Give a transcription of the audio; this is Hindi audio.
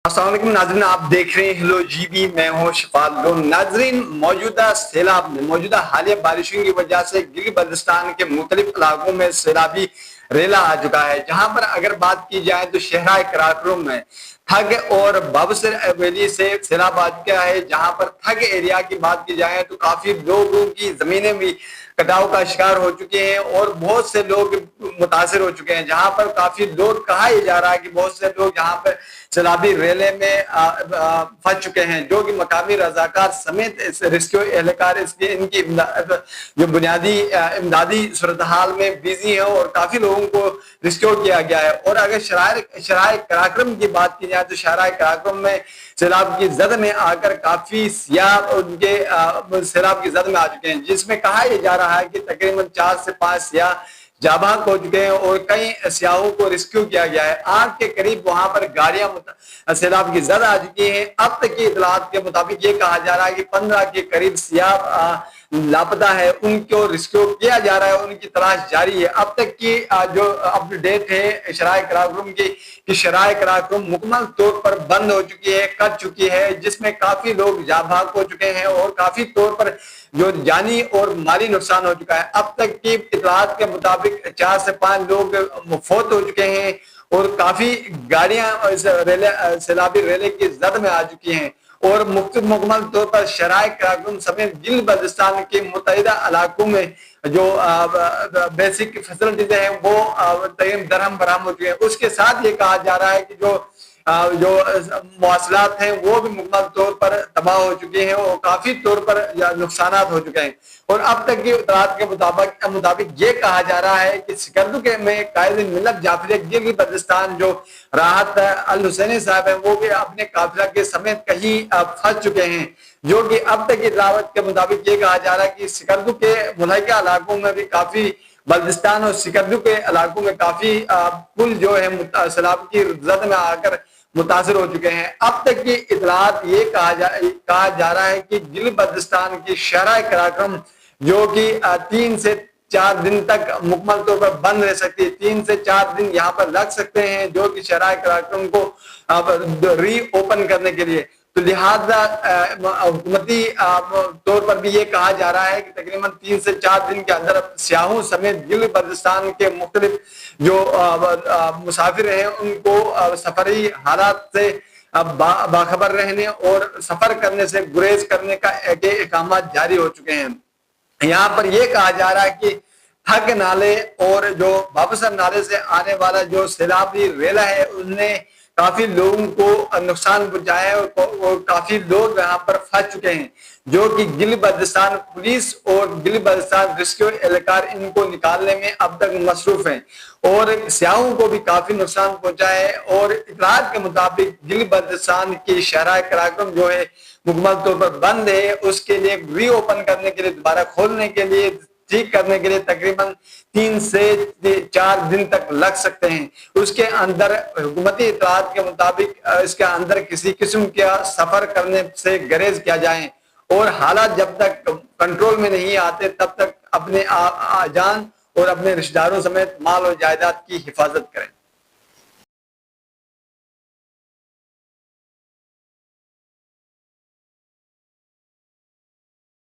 अस्सलाम वालेकुम नाज़रीन, आप देख रहे हैं हेलो जीबी। मैं हूं शफात लोन। नाज़रीन, मौजूदा सैलाब में मौजूदा हालिया बारिशों की वजह से गिल बल्तिस्तान के मुख्तलिफ इलाकों में सैलाबी रेला आ चुका है। जहां पर अगर बात की जाए तो शहरा कराक्रम में थग और बाबसर वैली से सैलाब आ चुका है। जहां पर थग एरिया की बात की जाए तो काफी लोगों की जमीनें भी कटाव का शिकार हो चुके हैं और बहुत से लोग मुतासर हो चुके हैं। जहां पर काफी लोग, कहा यह जा रहा है कि बहुत से लोग यहाँ पर सैलाबी रेले में फंस चुके हैं, जो कि मकामी रजाकार समेत इस रेस्क्यू एहलकार इसके इनकी जो बुनियादी इमदादी सूरत हाल में बिजी है और काफी लोगों को रेस्क्यू किया गया है। और अगर शराय कराक्रम की बात की जाए तो शराय कराक्रम में सैलाब की जद में आकर काफी सियाह उनके सैलाब की जद में आ चुके हैं, जिसमें कहा यह जा रहा है कि तकरीबन 4 से 5 सियाह जाबाक हो चुके हैं और कई सियाहों को रेस्क्यू किया गया है। 8 के करीब वहां पर गाड़ियां सैलाब की जद आ चुकी हैं। अब तक की इतलात के मुताबिक ये कहा जा रहा है कि 15 के करीब सियाह लापता है, उनको रेस्क्यू किया जा रहा है, उनकी तलाश जारी है। अब तक की जो अपडेट है शराय कराक्रम की कि शराय कराक्रम मुकम्मल तौर पर बंद हो चुकी है, कट चुकी है, जिसमें काफी लोग जाबाक हो चुके हैं और काफी तौर पर जो जानी और माली नुकसान हो चुका है। अब तक की इतलात के मुताबिक 4 से 5 लोग फौत हो चुके हैं और काफी गाड़ियां सैलाबी रेले की जद में आ चुकी हैं और मुकम्मल तौर पर शराय कराक्रम समेत गिल बल्तिस्तान के मुतहिदा इलाकों में जो बेसिक फैसिलिटीज हैं वो दरहम बरहम हो चुके हैं। उसके साथ ये कहा जा रहा है कि जो मवासलात हैं वो भी मुकम्मल तौर पर तबाह हो चुके हैं और काफी तौर पर नुकसान हो चुके हैं। और अब तक की इतलात के मुताबिक ये कहा जा रहा है कि सिकंदू के में कायद मिल्लत जाफर गिल बल्तिस्तान जो राहत अल हुसैनी साहब हैं वो भी अपने काफिला के समेत कहीं फंस चुके हैं, जो कि अब तक की इतलात के मुताबिक ये कहा जा रहा है कि सिकंदू के मुल्हिका इलाकों में भी काफी बल्तिस्तान और सिकंदू के इलाकों में काफी पुल जो है सैलाब की जद में आकर मुतासर हो चुके हैं। अब तक की इतलात ये कहा जा रहा है कि गिल बल्तिस्तान की शराय कराक्रम जो कि 3 से 4 दिन तक मुकम्मल तौर पर बंद रह सकती है, 3 से 4 दिन यहाँ पर लग सकते हैं, जो कि शराय कराक्रम को री ओपन करने के लिए। तो लिहाजा हुकूमती तौर पर भी ये कहा जा रहा है कि तकरीबन 3 से 4 दिन के अंदर सियाहों समेत गिल बल्तिस्तान के मुख्तलिफ जो मुसाफिर हैं उनको सफरी हालात से बाखबर रहने और सफर करने से गुरेज करने का अहकाम जारी हो चुके हैं। यहाँ पर यह कहा जा रहा है कि थग नाले और जो बाबसर नाले से आने वाला जो सैलाबी रेला है उसने काफी लोगों को नुकसान पहुंचाया है और काफी लोग यहाँ पर फंस चुके हैं, जो कि गिल बल्तिस्तान पुलिस और गिल बल्तिस्तान रेस्क्यू एहलकार इनको निकालने में अब तक मसरूफ हैं और सियाहों को भी काफी नुकसान पहुंचा है। और इतलात के मुताबिक गिल बल्तिस्तान की शहरा कराक्रम जो है मुकम्मल तौर पर बंद है, उसके लिए री ओपन करने के लिए, दोबारा खोलने के लिए, ठीक करने के लिए तकरीबन 3 से 4 दिन तक लग सकते हैं। उसके अंदर हुकूमती इतलात के मुताबिक इसके अंदर किसी किस्म का सफर करने से गरेज किया जाए और हालात जब तक कंट्रोल में नहीं आते तब तक अपने जान और अपने रिश्तेदारों समेत माल और जायदाद की हिफाजत करें।